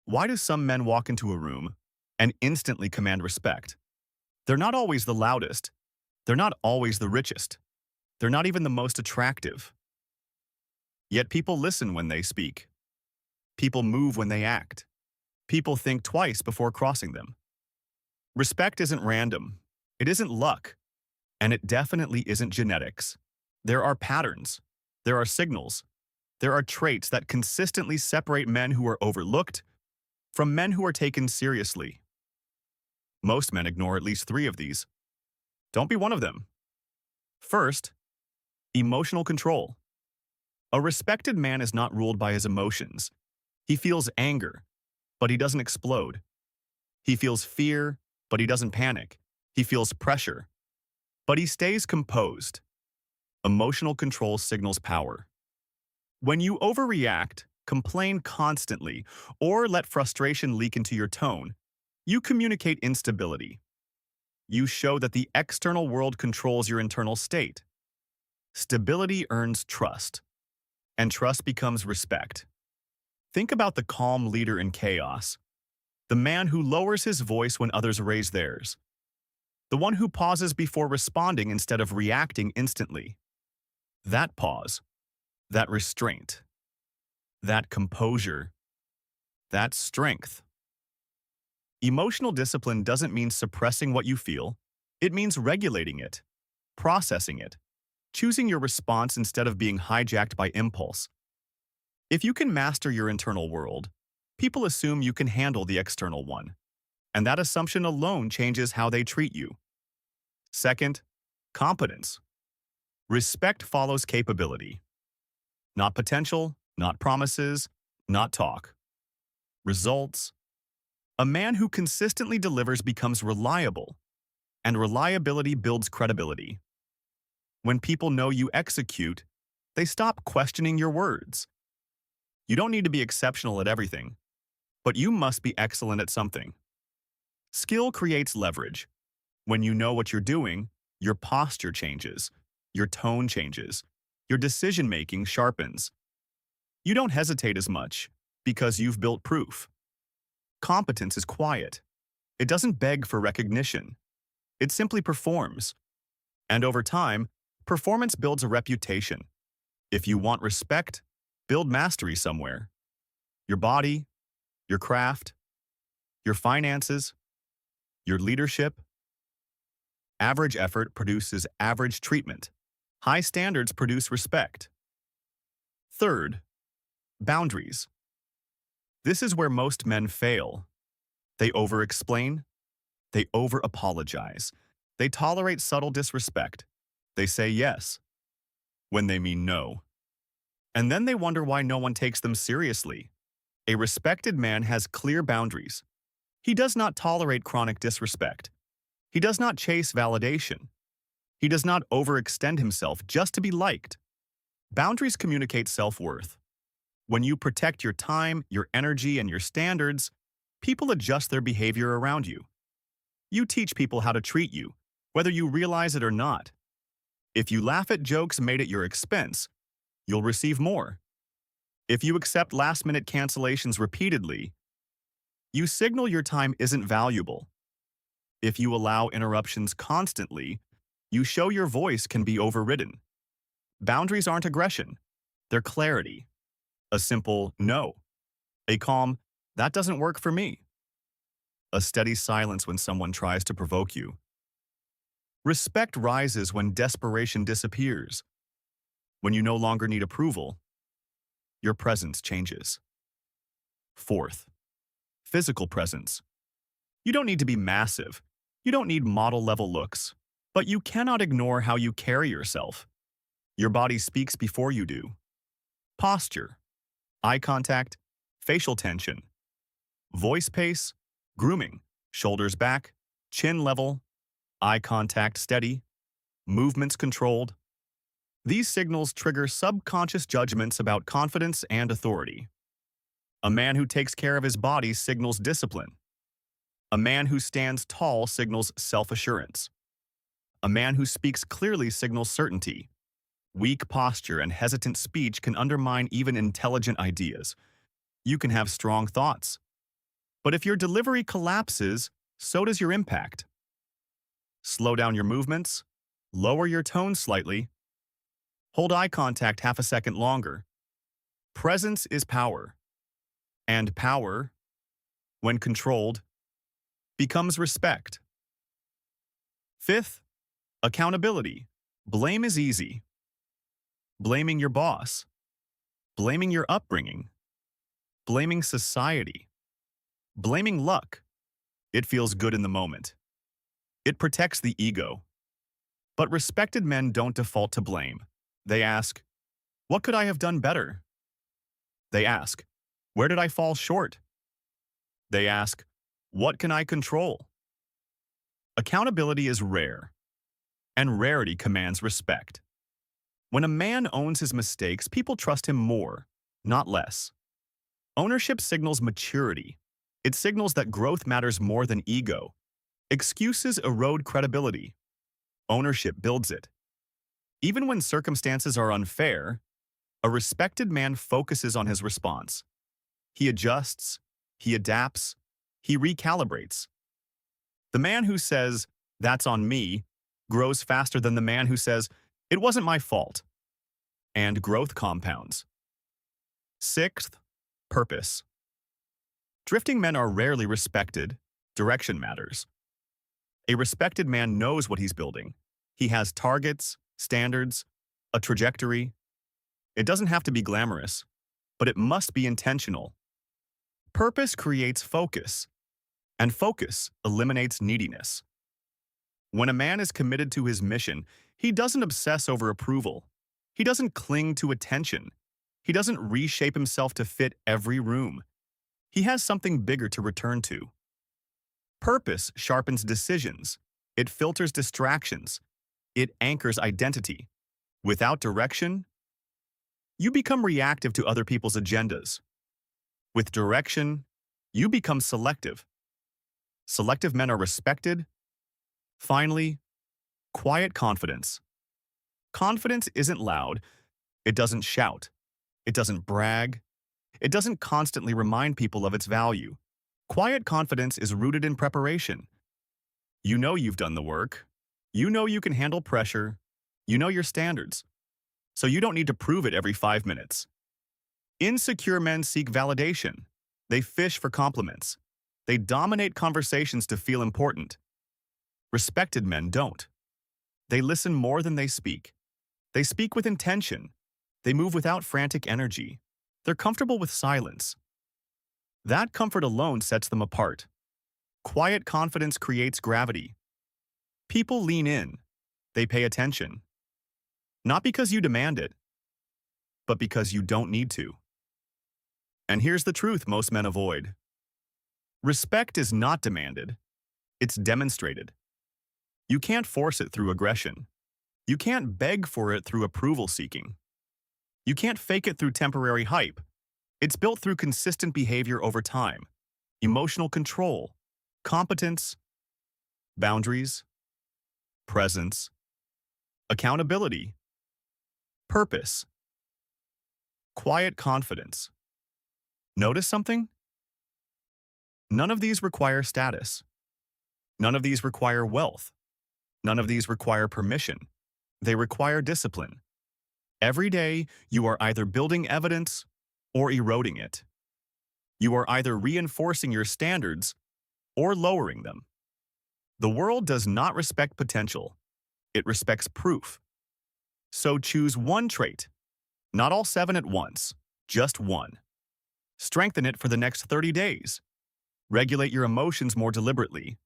Why do some men walk into a room and instantly command respect? They're not always the loudest. They're not always the richest. They're not even the most attractive. Yet people listen when they speak. People move when they act. People think twice before crossing them. Respect isn't random. It isn't luck. And it definitely isn't genetics. There are patterns. There are signals. There are traits that consistently separate men who are overlooked from men who are taken seriously. Most men ignore at least three of these. Don't be one of them. First, emotional control. A respected man is not ruled by his emotions. He feels anger, but he doesn't explode. He feels fear, but he doesn't panic. He feels pressure, but he stays composed. Emotional control signals power. When you overreact, complain constantly, or let frustration leak into your tone, you communicate instability. You show that the external world controls your internal state. Stability earns trust, and trust becomes respect. Think about the calm leader in chaos, the man who lowers his voice when others raise theirs, the one who pauses before responding instead of reacting instantly. That pause, that restraint, that composure, that strength. Emotional discipline doesn't mean suppressing what you feel. It means regulating it, processing it, choosing your response instead of being hijacked by impulse. If you can master your internal world, people assume you can handle the external one, and that assumption alone changes how they treat you. Second, competence. Respect follows capability. Not potential, not promises, not talk. Results. A man who consistently delivers becomes reliable, and reliability builds credibility. When people know you execute, they stop questioning your words. You don't need to be exceptional at everything, but you must be excellent at something. Skill creates leverage. When you know what you're doing, your posture changes, your tone changes, your decision-making sharpens. You don't hesitate as much because you've built proof. Competence is quiet. It doesn't beg for recognition. It simply performs. And over time, performance builds a reputation. If you want respect, build mastery somewhere. Your body, your craft, your finances, your leadership. Average effort produces average treatment. High standards produce respect. Third, boundaries. This is where most men fail. They over-explain. They over-apologize. They tolerate subtle disrespect. They say yes when they mean no. And then they wonder why no one takes them seriously. A respected man has clear boundaries. He does not tolerate chronic disrespect. He does not chase validation. He does not overextend himself just to be liked. Boundaries communicate self-worth. When you protect your time, your energy, and your standards, people adjust their behavior around you. You teach people how to treat you, whether you realize it or not. If you laugh at jokes made at your expense, you'll receive more. If you accept last-minute cancellations repeatedly, you signal your time isn't valuable. If you allow interruptions constantly, you show your voice can be overridden. Boundaries aren't aggression. They're clarity. A simple no. A calm, that doesn't work for me. A steady silence when someone tries to provoke you. Respect rises when desperation disappears. When you no longer need approval, your presence changes. Fourth, physical presence. You don't need to be massive. You don't need model-level looks. But you cannot ignore how you carry yourself. Your body speaks before you do. Posture, eye contact, facial tension, voice pace, grooming, shoulders back, chin level, eye contact steady, movements controlled. These signals trigger subconscious judgments about confidence and authority. A man who takes care of his body signals discipline. A man who stands tall signals self-assurance. A man who speaks clearly signals certainty. Weak posture and hesitant speech can undermine even intelligent ideas. You can have strong thoughts, But if your delivery collapses, so does your impact. Slow down your movements, lower your tone slightly, hold eye contact half a second longer. Presence is power, and power, when controlled, becomes respect. Fifth, accountability. Blame is easy. Blaming your boss, blaming your upbringing, blaming society, blaming luck. It feels good in the moment. It protects the ego. But respected men don't default to blame. They ask, what could I have done better? They ask, where did I fall short? They ask, what can I control? Accountability is rare, and rarity commands respect. When a man owns his mistakes, people trust him more, not less. Ownership signals maturity. It signals that growth matters more than ego. Excuses erode credibility. Ownership builds it. Even when circumstances are unfair, a respected man focuses on his response. He adjusts, he adapts, he recalibrates. The man who says, that's on me, grows faster than the man who says, it wasn't my fault. And growth compounds. Sixth, purpose. Drifting men are rarely respected. Direction matters. A respected man knows what he's building. He has targets, standards, a trajectory. It doesn't have to be glamorous, but it must be intentional. Purpose creates focus, and focus eliminates neediness. When a man is committed to his mission, he doesn't obsess over approval. He doesn't cling to attention. He doesn't reshape himself to fit every room. He has something bigger to return to. Purpose sharpens decisions. It filters distractions. It anchors identity. Without direction, you become reactive to other people's agendas. With direction, you become selective. Selective men are respected. Finally, quiet confidence. Confidence isn't loud. It doesn't shout. It doesn't brag. It doesn't constantly remind people of its value. Quiet confidence is rooted in preparation. You know you've done the work. You know you can handle pressure. You know your standards. So you don't need to prove it every 5 minutes. Insecure men seek validation. They fish for compliments. They dominate conversations to feel important. Respected men don't. They listen more than they speak. They speak with intention. They move without frantic energy. They're comfortable with silence. That comfort alone sets them apart. Quiet confidence creates gravity. People lean in. They pay attention. Not because you demand it, but because you don't need to. And here's the truth most men avoid. Respect is not demanded. It's demonstrated. You can't force it through aggression. You can't beg for it through approval seeking. You can't fake it through temporary hype. It's built through consistent behavior over time. Emotional control, competence, boundaries, presence, accountability, purpose, quiet confidence. Notice something? None of these require status. None of these require wealth. None of these require permission. They require discipline. Every day, you are either building evidence or eroding it. You are either reinforcing your standards or lowering them. The world does not respect potential. It respects proof. So choose one trait. Not all 7 at once, just one. Strengthen it for the next 30 days. Regulate your emotions more deliberately.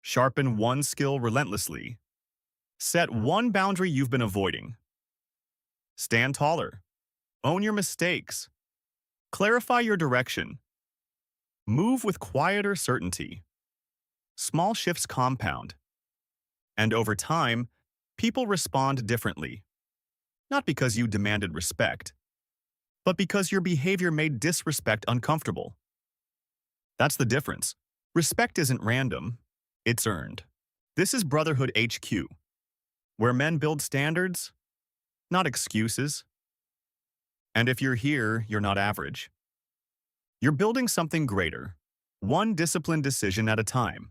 Sharpen one skill relentlessly. Set one boundary you've been avoiding. Stand taller. Own your mistakes. Clarify your direction. Move with quieter certainty. Small shifts compound. And over time, people respond differently. Not because you demanded respect, but because your behavior made disrespect uncomfortable. That's the difference. Respect isn't random. It's earned. This is Brotherhood HQ, where men build standards, not excuses. And if you're here, you're not average. You're building something greater, one disciplined decision at a time.